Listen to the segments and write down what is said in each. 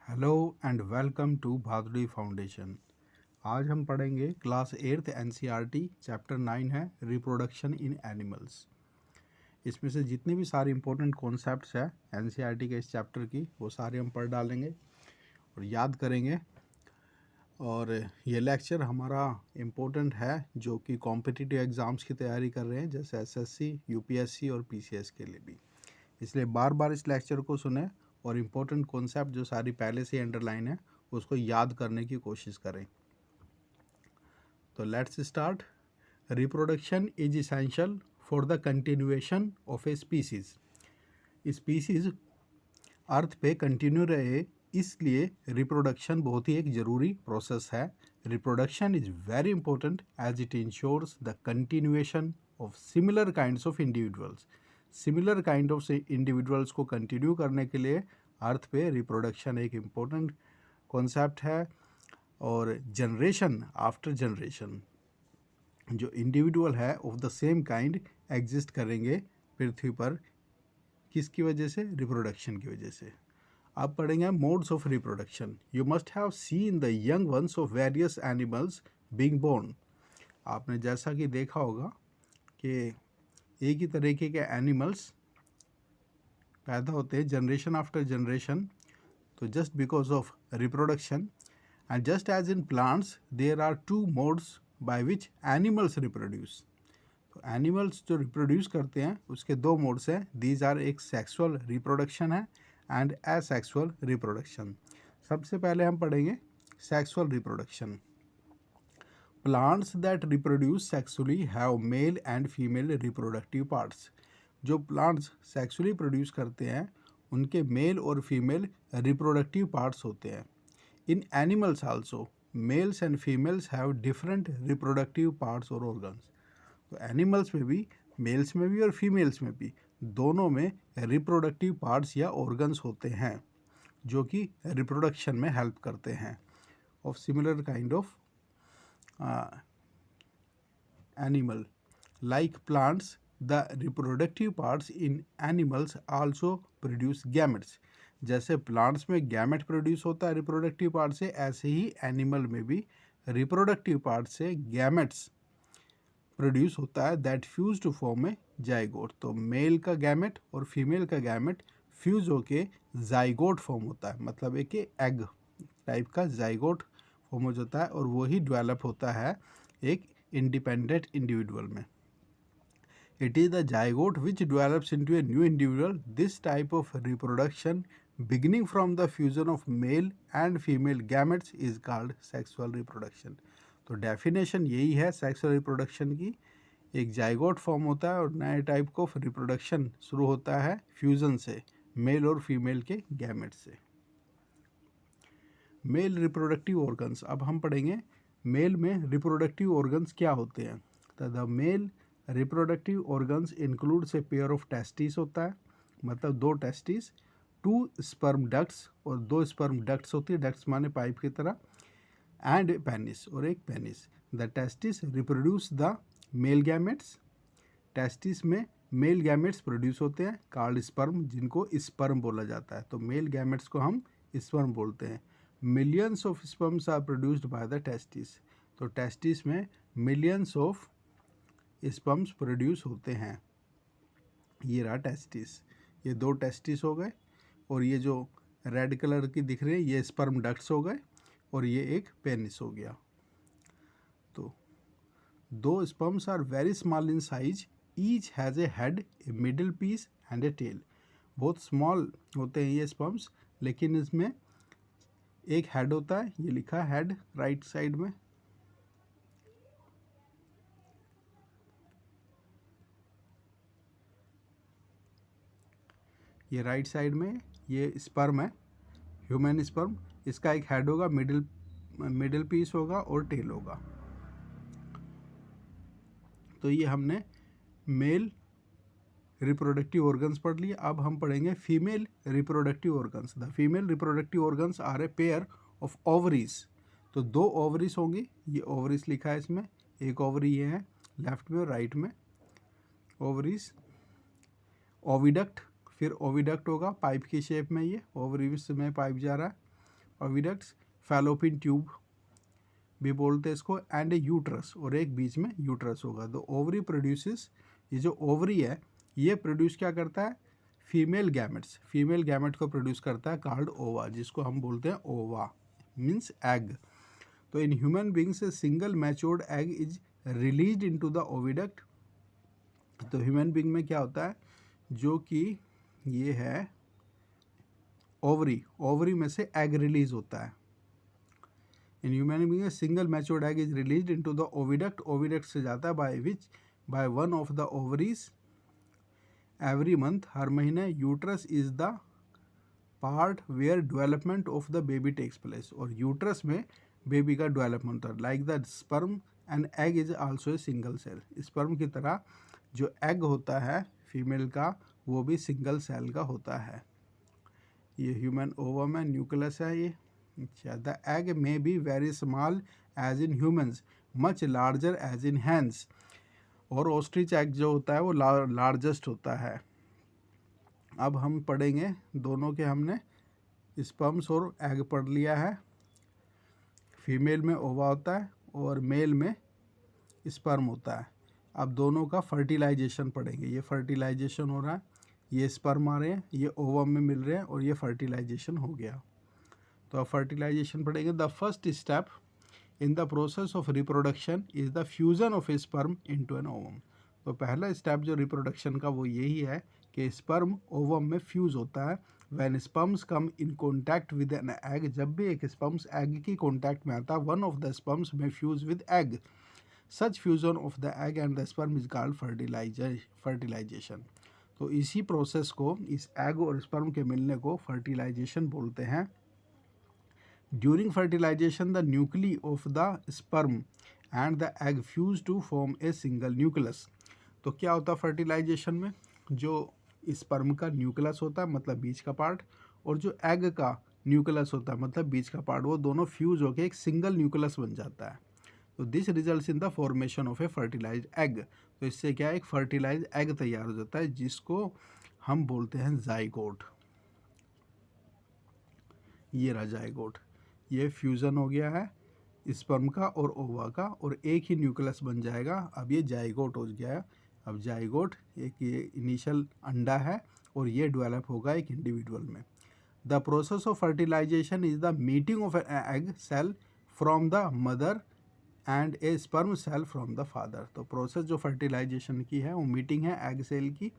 Hello and welcome to Bhaduri foundation. आज हम पढ़ेंगे क्लास 8th एनसीईआरटी चैप्टर 9 है रिप्रोडक्शन इन एनिमल्स। इसमें से जितने भी सारे इंपॉर्टेंट कॉन्सेप्ट्स हैं एनसीईआरटी के इस चैप्टर की वो सारे हम पढ़ डालेंगे और याद करेंगे। और ये लेक्चर हमारा इम्पोर्टेंट है जो कि कॉम्पिटिटिव एग्ज़ाम्स की तैयारी कर रहे हैं, जैसे एसएससी, यूपीएससी और पीसीएस के लिए भी। इसलिए बार बार इस लेक्चर को सुने और इम्पोर्टेंट कॉन्सेप्ट जो सारी पहले से अंडरलाइन है उसको याद करने की कोशिश करें। तो let's start. Reproduction is essential for the continuation of a species. Species earth पे कंटिन्यू रहे, इसलिए रिप्रोडक्शन बहुत ही एक ज़रूरी प्रोसेस है। Reproduction is very important as it ensures the continuation of similar kinds of individuals. Similar kind of individuals को continue करने के लिए अर्थ पे रिप्रोडक्शन एक इम्पोर्टेंट कॉन्सेप्ट है। और जनरेशन आफ्टर जनरेशन जो इंडिविजुअल है of the same kind exist करेंगे पृथ्वी पर, किसकी वजह से? रिप्रोडक्शन की वजह से। अब पढ़ेंगे modes of reproduction. You must have seen the young ones of various animals being born. आपने जैसा कि देखा होगा कि एक ही तरीके के एनिमल्स पैदा होते हैं जनरेशन आफ्टर जनरेशन, तो just because of reproduction. And just as in plants there are two modes by which animals reproduce. तो एनिमल्स जो रिप्रोड्यूस करते हैं उसके दो मोड्स हैं। दीज आर एक सेक्सुअल रिप्रोडक्शन है एंड एसेक्सुअल रिप्रोडक्शन। सबसे पहले हम पढ़ेंगे sexual reproduction. Plants that reproduce sexually have male and female reproductive parts. जो प्लांट्स सेक्सुअली प्रोड्यूस करते हैं उनके मेल और फीमेल रिप्रोडक्टिव पार्ट्स होते हैं। In animals also males and females have different reproductive parts और ऑर्गन्स। तो एनिमल्स में भी, मेल्स में भी और फीमेल्स में भी, दोनों में रिप्रोडक्टिव पार्ट्स या ऑर्गन्स होते हैं जो कि रिप्रोडक्शन में हेल्प करते हैं of similar kind of animal. Like plants, the reproductive parts in animals also produce gametes. जैसे प्लांट्स में गैमेट प्रोड्यूस होता है रिप्रोडक्टिव पार्ट से, ऐसे ही एनिमल में भी रिप्रोडक्टिव पार्ट से गैमेट्स प्रोड्यूस होता है that fuse to form a zygote. तो मेल का गैमेट और फीमेल का गैमेट फ्यूज होके जाइगोट फॉर्म होता है, मतलब एक एग टाइप का जाइगोट फॉर्म हो जाता है और वही डेवलप होता है एक इंडिपेंडेंट इंडिविजुअल में। It is the zygote which develops into a new individual. This type of reproduction beginning from the fusion of mail and female gametes is called sexual reproduction. तो डेफिनेशन यही है sexual reproduction की। एक zygote form होता है और नए type of reproduction शुरू होता है फ्यूजन से, मेल और फीमेल के गैमेट से। Male reproductive organs. अब हम पढ़ेंगे मेल में रिप्रोडक्टिव ऑर्गन्स क्या होते हैं। तो the male reproductive organs includes A pair of testis होता है, मतलब दो टेस्टिस, टू स्पर्म डक्ट्स, और दो स्पर्म डक्ट्स होती है, डक्ट्स माने पाइप की तरह, एंड पेनिस, और एक penis. The testis reproduce the male gametes. Testis में मेल गैमेट्स प्रोड्यूस होते हैं कॉल्ड स्पर्म, जिनको स्पर्म बोला जाता है। तो मेल गैमेट्स को हम स्पर्म बोलते हैं। Millions of sperms are produced by the testis. तो टेस्टिस में मिलियंस ऑफ स्पर्म्स प्रोड्यूस होते हैं। ये रहा टेस्टिस, ये दो टेस्टिस हो गए, और ये जो रेड कलर की दिख रही है ये स्पर्म डक्ट्स हो गए, और ये एक पेनिस हो गया। तो दो sperms are very small in size, each has a head, a middle piece and a tail. बहुत स्मॉल होते हैं ये स्पर्म्स, लेकिन इसमें एक हेड होता है, ये लिखा है हेड राइट साइड में। ये राइट साइड में ये स्पर्म है, ह्यूमन स्पर्म। इसका एक हेड होगा, मिडिल पीस होगा और टेल होगा। तो ये हमने मेल रिप्रोडक्टिव ऑर्गन्स पढ़ लिए। अब हम पढ़ेंगे female reproductive organs. The female reproductive organs are a pair of ovaries. तो दो ओवरीज होंगी, ये ओवरीज लिखा है इसमें, एक ओवरी ये है लेफ्ट में और राइट में, ओवरीज। ओविडक्ट, फिर ओविडक्ट होगा पाइप की शेप में, ये ओवरीज में पाइप जा रहा है, ओविडक्ट्स, फैलोपियन ट्यूब भी बोलते हैं इसको, एंड ए यूट्रस, और एक बीच में यूट्रस होगा। तो ओवरी प्रोड्यूसेस, ये जो ओवरी है ये प्रोड्यूस क्या करता है, फीमेल गैमेट्स, फीमेल गैमेट को प्रोड्यूस करता है कॉल्ड ओवा, जिसको हम बोलते हैं ओवा मीन्स एग। तो in human beings A single matured egg is released into the oviduct. तो ह्यूमन बींग में क्या होता है, जो कि ये है ओवरी, ओवरी में से एग रिलीज होता है। In human being a single matured egg is released into the oviduct, oviduct से जाता है by one of the ovaries every month, हर महीने। Uterus is the part where development of the baby takes place, और uterus में baby का development होता है। Like the sperm and egg is also a single cell, sperm की तरह जो एग होता है फीमेल का वो भी सिंगल सेल का होता है। ये ह्यूमन ओवम है, न्यूक्लियस है ये। अच्छा, the egg may be very small as in humans, much larger as in hands, और ऑस्ट्रिच एग जो होता है वो लार्जेस्ट होता है। अब हम पढ़ेंगे दोनों के, हमने स्पर्म्स और एग पढ़ लिया है। फीमेल में ओवा होता है और मेल में स्पर्म होता है। अब दोनों का फर्टिलाइजेशन पढ़ेंगे। ये फर्टिलाइजेशन हो रहा है, ये स्पर्म आ रहे हैं, ये ओवम में मिल रहे हैं, और ये फर्टिलाइजेशन हो गया। तो अब फर्टिलाइजेशन पढ़ेंगे। The first step in the process of reproduction is the fusion of A sperm into an ovum. तो पहला स्टेप जो रिप्रोडक्शन का वो यही है कि स्पर्म ओवम में फ्यूज होता है। When sperms come in contact with an egg, जब भी एक स्पर्म्स एग की कॉन्टैक्ट में आता है, वन ऑफ द स्पर्म्स में fuse with egg, such fusion of the egg and the sperm is called fertilization. तो इसी प्रोसेस को, इस एग और स्पर्म के मिलने को फर्टिलाइजेशन बोलते हैं। During fertilization the nuclei of the sperm and the egg fuse to form a single nucleus. तो क्या होता है फर्टिलाइजेशन में, जो स्पर्म का न्यूक्लियस होता है मतलब बीज का पार्ट, और जो एग का न्यूक्लियस होता है मतलब बीज का पार्ट, वो दोनों फ्यूज होकर एक सिंगल न्यूक्लियस बन जाता है। तो this results in the formation of a fertilized egg. तो इससे क्या है, एक फर्टिलाइज्ड एग तैयार हो जाता है जिसको हम बोलते हैं जाइगोट। ये रहा जाइगोट, ये फ्यूज़न हो गया है स्पर्म का और ओवा का, और एक ही न्यूक्लियस बन जाएगा। अब ये जाइगोट हो गया है। अब जाइगोट एक ये इनिशियल अंडा है और ये डेवलप होगा एक इंडिविजुअल में। The process of fertilization is the meeting of an egg cell from the mother and a sperm cell from the father. तो प्रोसेस जो फर्टिलाइजेशन की है वो मीटिंग है एग सेल की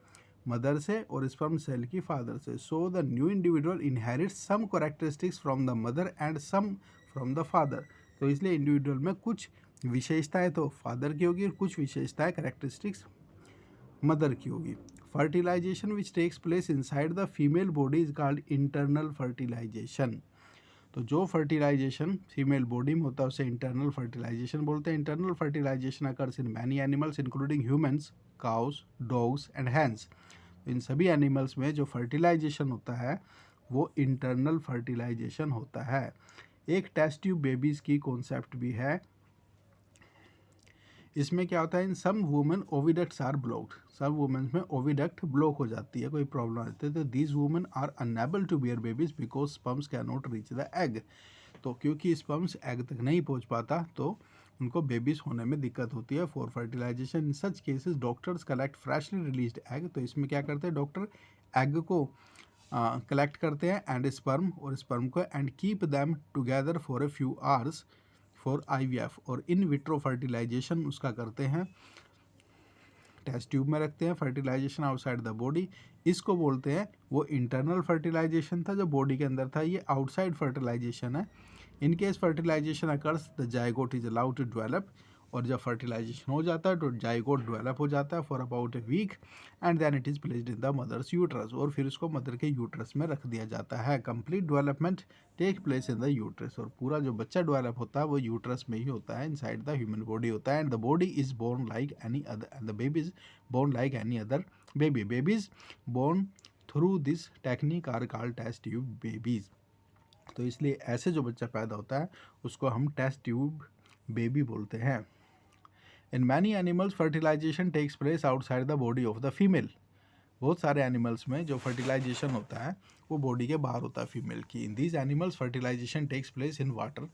मदर से और स्पर्म सेल की फादर से। So the new individual inherits some characteristics from the mother and some from the father. तो इसलिए इंडिविजुअल में कुछ विशेषताएं तो फादर की होगी और कुछ विशेषताएं कैरेक्टरिस्टिक्स मदर की होगी। Fertilization which takes place inside the female body is called internal fertilization. तो जो फर्टिलाइजेशन फीमेल बॉडी में होता है उसे इंटरनल फर्टिलाइजेशन बोलते हैं। Internal fertilisation occurs in many animals including humans, cows, dogs and hens. इन सभी एनिमल्स में जो फर्टिलाइजेशन होता है वो इंटरनल फर्टिलाइजेशन होता है। एक टेस्ट ट्यूब बेबीज़ की कॉन्सेप्ट भी है। इसमें क्या होता है, in some women oviducts are blocked, सब वुमेन्स में ओविडक्ट ब्लॉक हो जाती है, कोई प्रॉब्लम आती है, तो these women are unable to bear babies because sperms can not reach the egg. तो क्योंकि स्पर्म्स एग तक नहीं पहुंच पाता तो उनको बेबीज होने में दिक्कत होती है। For fertilization in such cases doctors collect freshly released egg. तो इसमें क्या करते हैं डॉक्टर, एग को कलेक्ट करते हैं एंड स्पर्म और स्पर्म को, and keep them together for a few hours for IVF। और इन विट्रो फर्टिलाइजेशन उसका करते हैं, टेस्ट ट्यूब में रखते हैं, फर्टिलाइजेशन आउटसाइड द बॉडी। इसको बोलते हैं, वो इंटरनल फर्टिलाइजेशन था जो बॉडी के अंदर था, ये आउटसाइड फर्टिलाइजेशन है। In case fertilization occurs the zygote is allowed to develop. और जब फर्टिलाइजेशन हो जाता है तो जाइगोट डेवलप हो जाता है for about a week and then it is placed in the mother's uterus. और फिर उसको मदर के यूट्रस में रख दिया जाता है। Complete development take place in the uterus. और पूरा जो बच्चा डेवलप होता है वो यूट्रस में ही होता है, इनसाइड द ह्यूमन बॉडी होता है। And the body is born like any other and the baby is born like any other baby. Babies born through this technique are called test tube babies. तो इसलिए ऐसे जो बच्चा पैदा होता है उसको हम टेस्ट ट्यूब बेबी बोलते हैं। In many animals, fertilization takes place outside the body of the female. बहुत सारे एनिमल्स में जो फर्टिलाइजेशन होता है वो बॉडी के बाहर होता है फीमेल की। In these animals fertilization takes place in water,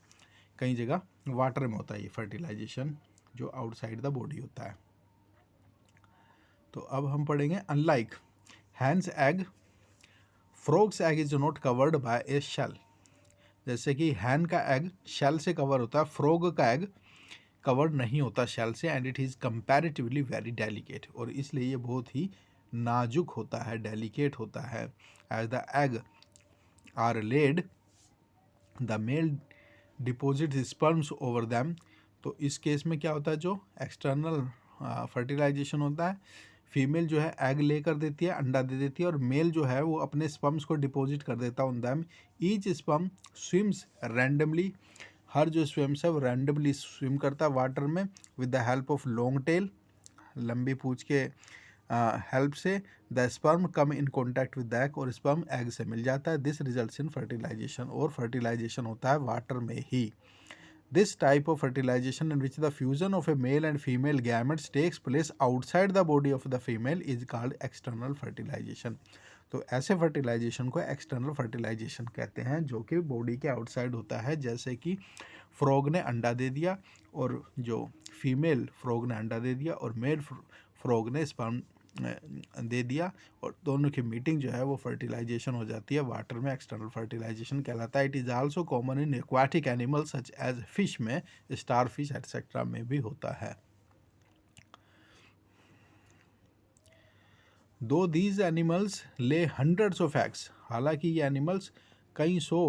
कई जगह वाटर में होता है ये फर्टिलाइजेशन जो आउटसाइड द बॉडी होता है। तो अब हम पढ़ेंगे unlike hen's egg, frog's egg is not covered by a shell. जैसे कि हैन का एग शेल से कवर होता है, फ्रॉग का एग कवर नहीं होता शेल से, and it is comparatively very delicate, और इसलिए ये बहुत ही नाजुक होता है, डेलिकेट होता है। As the egg are laid the male deposit sperms over them. तो इस केस में क्या होता है, जो एक्सटर्नल फर्टिलाइजेशन होता है, फीमेल जो है एग लेकर देती है, अंडा दे देती है, और मेल जो है वो अपने स्पर्म्स को डिपॉजिट कर देता है on them. Each sperm swims randomly, हर जो स्विम्स है वो रैंडमली स्विम करता है वाटर में with the help of long tail, लंबी पूंछ के हेल्प से। The sperm come in contact with the egg, और स्पर्म एग से मिल जाता है। दिस रिजल्ट्स इन फर्टिलाइजेशन, और फर्टिलाइजेशन होता है वाटर में ही। This type of fertilization in which the fusion of a male and female gametes takes place outside the body of the female is called external fertilization. तो ऐसे fertilisation को external fertilisation कहते हैं, जो कि बॉडी के outside होता है। जैसे कि फ्रॉग ने अंडा दे दिया, और जो फीमेल फ्रॉग ने अंडा दे दिया, और मेल फ्रॉग ने स्पर्म दे दिया, और दोनों की मीटिंग जो है वो फर्टिलाइजेशन हो जाती है वाटर में, एक्सटर्नल फर्टिलाइजेशन कहलाता है। It is also common in aquatic animals such as fish में, स्टार फिश एटसेट्रा में भी होता है। Though these animals lay hundreds of eggs, हालांकि ये एनिमल्स कई सौ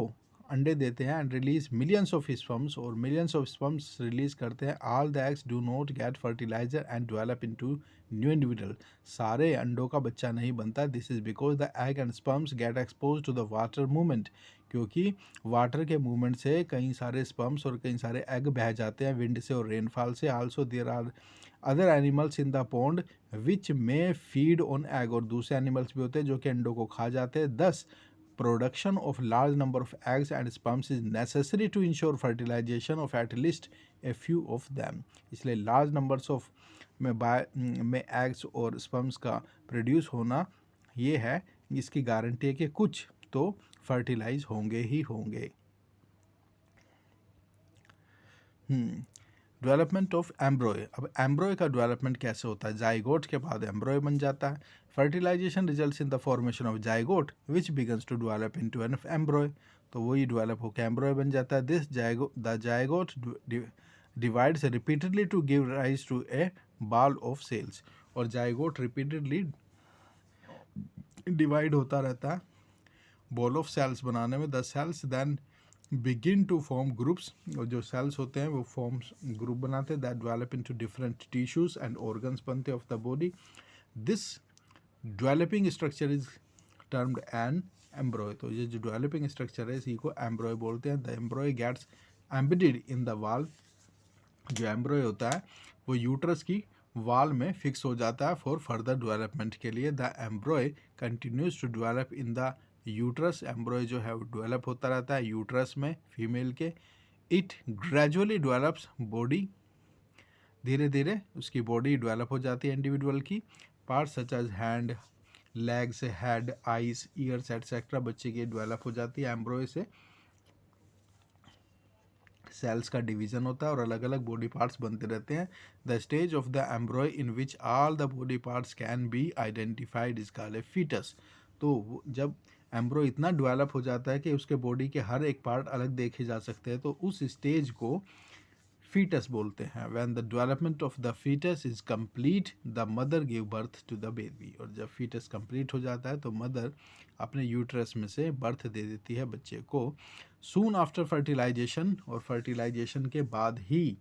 अंडे देते हैं, and release millions of sperms, और मिलियंस ऑफ स्पर्म्स रिलीज करते हैं। All the eggs do not get fertilizer and develop into new individual, सारे अंडों का बच्चा नहीं बनता। This is because the egg and sperms get expose to the water movement, क्योंकि वाटर के मूवमेंट से कई सारे स्पर्म्स और कई सारे एग बह जाते हैं विंड से और रेनफॉल से। Also there are other animals in the pond which में फीड ऑन एग, और दूसरे एनिमल्स भी होते हैं जो कि अंडों को खा जाते हैं। Thus production of large number of eggs and sperms is necessary to ensure fertilization of at least a few of them. इसलिए लार्ज नंबर्स ऑफ में एग्स और स्पर्म्स का प्रोड्यूस होना ये है, इसकी गारंटी है कि कुछ तो फर्टिलाइज होंगे ही होंगे। Development of एम्ब्रॉय। अब एम्ब्रॉय का डेवलपमेंट कैसे होता है, जाइगोट के बाद एम्ब्रॉय बन जाता है। Fertilization results in the formation of zygote which begins to develop into an embryo, तो वही डेवलप होकर एम्ब्रॉय बन जाता है। This zygote divides repeatedly to give rise to a ball of cells, और जाइगोट रिपीटेडली डिवाइड होता रहता है बॉल ऑफ सेल्स बनाने में। The cells then begin to form groups, और जो सेल्स होते हैं वो फॉर्म्स ग्रुप बनाते हैं। That develop into different tissues and organs बनते of the body. This developing structure is termed an embryo, तो ये जो डेवलपिंग स्ट्रक्चर है इसी को एम्ब्रॉय बोलते हैं। The embryo gets embedded in the wall, जो एम्ब्रॉय होता है वो यूट्रस की वॉल में फिक्स हो जाता है फॉर फर्दर डेवलपमेंट के लिए। The embryo continues to develop in the uterus, embryo जो है वो डेवलप होता रहता है यूट्रस में फीमेल के। इट ग्रेजुअली डेवलप्स बॉडी, धीरे धीरे उसकी बॉडी डेवलप हो जाती है इंडिविजुअल की। Parts such as hand, legs, head, eyes, ears etcetera बच्चे की डेवलप हो जाती है एम्ब्रॉय से। सेल्स का डिवीजन होता है और अलग अलग बॉडी पार्ट्स बनते रहते हैं। The stage of the embryo in which all the body parts can be identified is called a foetus. तो जब एम्ब्रॉय इतना डेवलप हो जाता है कि उसके बॉडी के हर एक पार्ट अलग देखे जा सकते हैं, तो उस स्टेज को फीटस बोलते हैं। When the development of the foetus is complete the mother give birth to the baby, और जब फीटस कंप्लीट हो जाता है तो मदर अपने यूट्रस में से बर्थ दे देती है बच्चे को। सून आफ्टर फर्टिलाइजेशन, और फर्टिलाइजेशन के बाद ही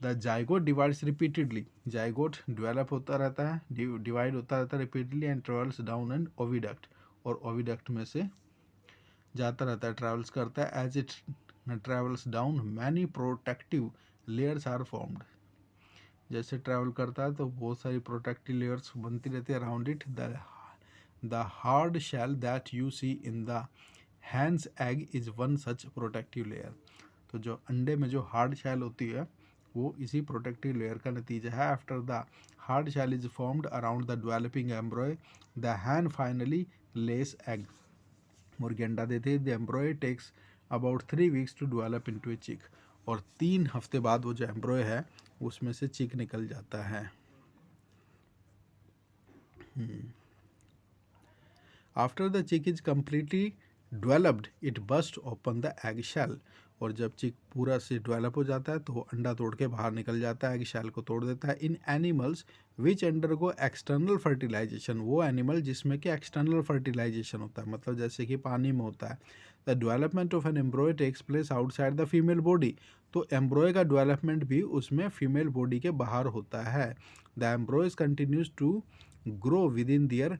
the zygote divides repeatedly, zygote develop होता रहता है, डिवाइड होता रहता है repeatedly, and travels down and oviduct, और ओविडक्ट में से जाता रहता है, ट्रैवल्स करता है। As it travels down many protective layers are formed, जैसे ट्रैवल करता है तो बहुत सारी प्रोटेक्टिव लेयर्स बनती रहती है around it. The hard shell that you see in the hen's egg is one such protective layer, तो जो अंडे में जो हार्ड शेल होती है वो इसी प्रोटेक्टिव लेयर का नतीजा है। After the hard shell is formed around the developing embryo. The hen finally lays egg. मुर्गी अंडा देती है. The embryo takes about 3 weeks to develop into a chick. और 3 हफ्ते बाद वो जो एम्ब्रॉय है उसमें से चिक निकल जाता है. After the chick is completely developed, it bursts open the egg shell. और जब चिक पूरा से डेवलप हो जाता है तो वो अंडा तोड़ के बाहर निकल जाता है, एग शेल को तोड़ देता है. In animals which undergo external fertilisation, वो एनिमल जिसमें कि एक्सटर्नल फर्टिलाइजेशन होता है, मतलब जैसे कि पानी में होता है. The development of an embryo takes place outside the female body. तो एम्ब्रॉय का डेवलपमेंट भी उसमें फीमेल बॉडी के बाहर होता है. The embryos continues to grow within their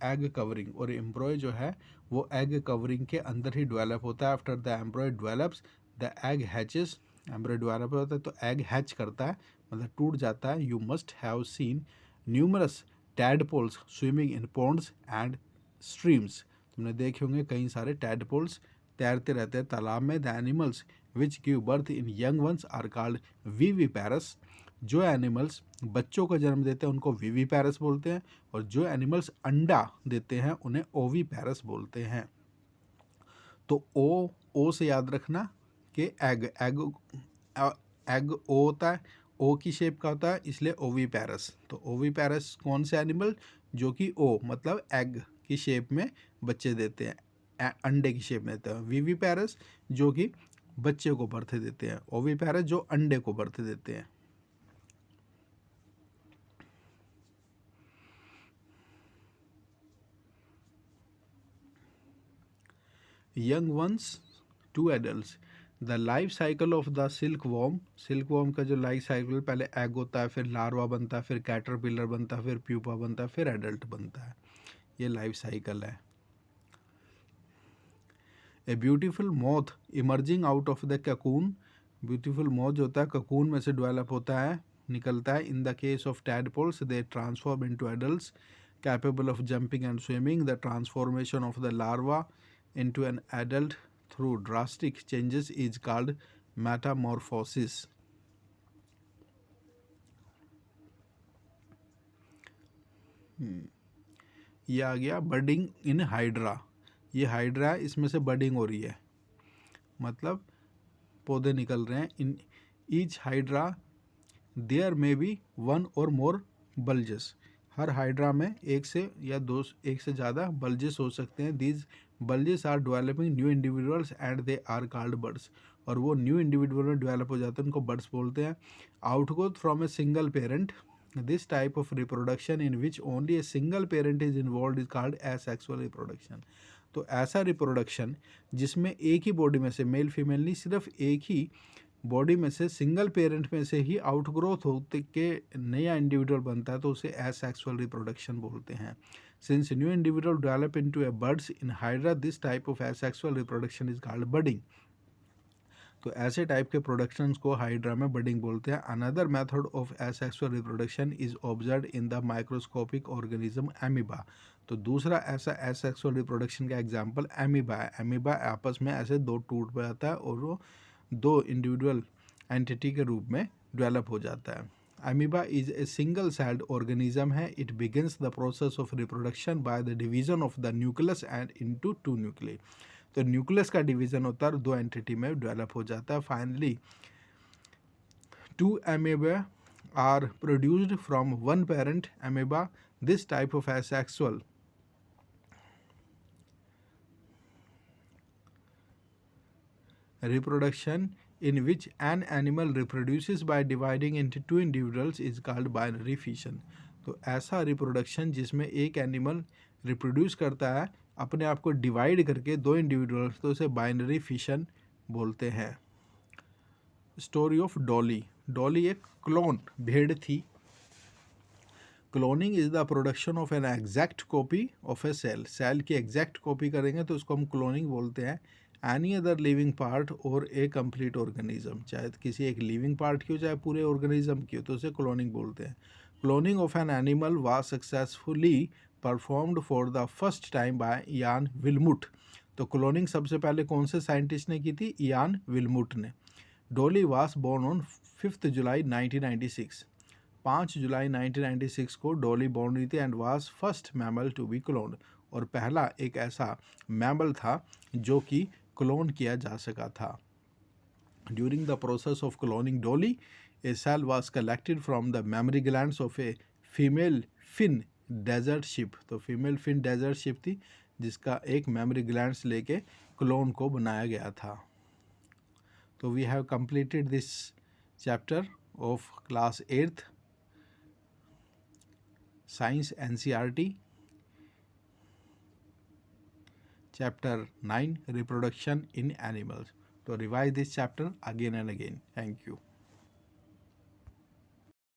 egg covering. और एम्ब्रॉय जो है वो एग कवरिंग के अंदर ही डेवलप होता है. After the एम्ब्रॉय develops the egg hatches. एम्ब्रॉय develop होता है तो एग हैच करता है, मतलब टूट जाता है. You must have seen numerous tadpoles swimming in ponds and streams. तुमने देखे होंगे कई सारे टैडपोल्स तैरते रहते हैं तालाब में. The animals which give birth in young ones are called viviparous. जो एनिमल्स बच्चों को जन्म देते हैं उनको विविपैरस बोलते हैं, और जो एनिमल्स अंडा देते हैं उन्हें ओविपैरस बोलते हैं. तो ओ से याद रखना कि एग ओ होता है, ओ की शेप का होता है, इसलिए ओविपैरस. तो ओविपैरस कौन से एनिमल, जो कि ओ मतलब एग की शेप में बच्चे देते हैं, अंडे की शेप में देते हैं. विविपैरस जो कि बच्चे को बर्थ देते हैं, ओविपैरस जो अंडे को बर्थ देते हैं. Young ones to adults. The life cycle of the silkworm. Silkworm का जो लाइफ साइकिल, पहले एग होता है, फिर लार्वा बनता है, फिर कैटरपिलर बनता है, फिर प्यूपा बनता है, फिर एडल्ट बनता है. ये लाइफ साइकिल है. A beautiful moth emerging out of the cocoon. Beautiful moth जो होता है ककून में से डेवलप होता है, निकलता है. In the case of tadpoles they transform into adults capable of jumping and swimming. The transformation of the larva into an adult through drastic changes is called metamorphosis. ये आ गया बर्डिंग इन हाइड्रा. ये hydra है, इसमें से बर्डिंग हो रही है, मतलब पौधे निकल रहे हैं. In each hydra there may be one और मोर बल्जेस. हर हाइड्रा में एक से या दो, एक से ज़्यादा बल्जेस हो सकते हैं. These bulges are developing new individuals and they are called birds. और वो न्यू इंडिविजुअल में डेवलप हो जाते हैं, उनको बर्ड्स बोलते हैं. Outgrowth from a single parent. This type of reproduction in which only a single parent is involve is called asexual reproduction. तो ऐसा रिप्रोडक्शन जिसमें एक ही बॉडी में से, मेल फीमेल नहीं, सिर्फ एक ही बॉडी में से सिंगल पेरेंट में से ही आउटग्रोथ होते के नया इंडिविजुअल बनता है, तो उसे एसेक्सुअल रिप्रोडक्शन बोलते हैं. Since new individual develop into a buds in hydra, this type of asexual reproduction is called budding. तो ऐसे टाइप के प्रोडक्शंस को हाइड्रा में बर्डिंग बोलते हैं. Another method of asexual reproduction is observed in the microscopic organism amoeba. तो दूसरा ऐसा एसेक्सुअल रिप्रोडक्शन का एग्जाम्पल एमीबा है. एमीबा आपस में ऐसे दो टूट जाता है और वो दो इंडिविजुअल एंटिटी के रूप में डेवलप हो जाता है. Amoeba is a single celled organism है. It begins the process of reproduction by the division of the nucleus and into 2 nuclei. तो न्यूक्लियस का डिवीजन होता है और 2 एंटिटी में डेवलप हो जाता है. Finally 2 amoeba are produced from 1 parent amoeba. This type of asexual reproduction in which an animal reproduces by dividing into 2 individuals is called binary fission. तो ऐसा रिप्रोडक्शन जिसमें एक एनिमल रिप्रोड्यूस करता है अपने आप को डिवाइड करके 2 इंडिविजुअल्स, तो उसे बाइनरी फिशन बोलते हैं. Story of Dolly. डॉली एक क्लोन भेड़ थी. Cloning is the production of an exact copy of a cell. Cell की एग्जैक्ट कॉपी करेंगे तो उसको हम क्लोनिंग बोलते हैं. एनी अदर लिविंग पार्ट और ए कंप्लीट ऑर्गेनिज्म, चाहे किसी एक लिविंग पार्ट की हो चाहे पूरे ऑर्गेनिज्म की हो, तो उसे क्लोनिंग बोलते हैं. Cloning of an animal was successfully performed for the first time by Ian Wilmut. तो क्लोनिंग सबसे पहले कौन से साइंटिस्ट ने की थी? इयान विल्मुट ने. डॉली वाज बोर्न ऑन 5 जुलाई 1996. 5 जुलाई 1996 को डॉली बॉर्न हुई थी and was first mammal to be cloned, और पहला एक ऐसा मैमल था जो कि क्लोन किया जा सका था। During the process of cloning Dolly, a cell was collected from the mammary glands of a female Finn Dorset sheep. तो फीमेल फिन डेजर्ट शिप थी जिसका एक मेमोरी ग्लैंड्स लेके क्लोन को बनाया गया था। तो we have completed this chapter of class 8th science NCERT, chapter 9 reproduction in animals. So revise this chapter again and again. Thank you.